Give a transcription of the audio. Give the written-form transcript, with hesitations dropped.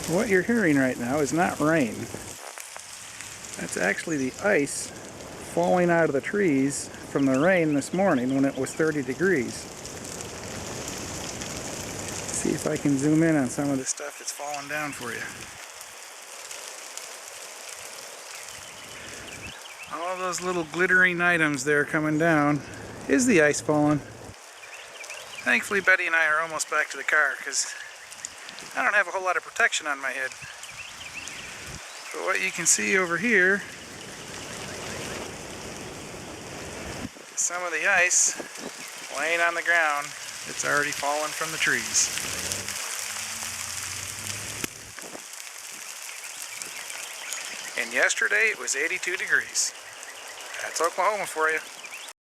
What you're hearing right now is not rain. That's actually the ice falling out of the trees from the rain this morning when it was 30 degrees. See if I can zoom in on some of the stuff that's falling down for you. All those little glittering items there coming down is the ice falling. Thankfully Betty and I are almost back to the car because I don't have a whole lot of protection on my head. But what you can see over here is some of the ice laying on the ground that's already fallen from the trees. And yesterday it was 82 degrees. That's Oklahoma for you.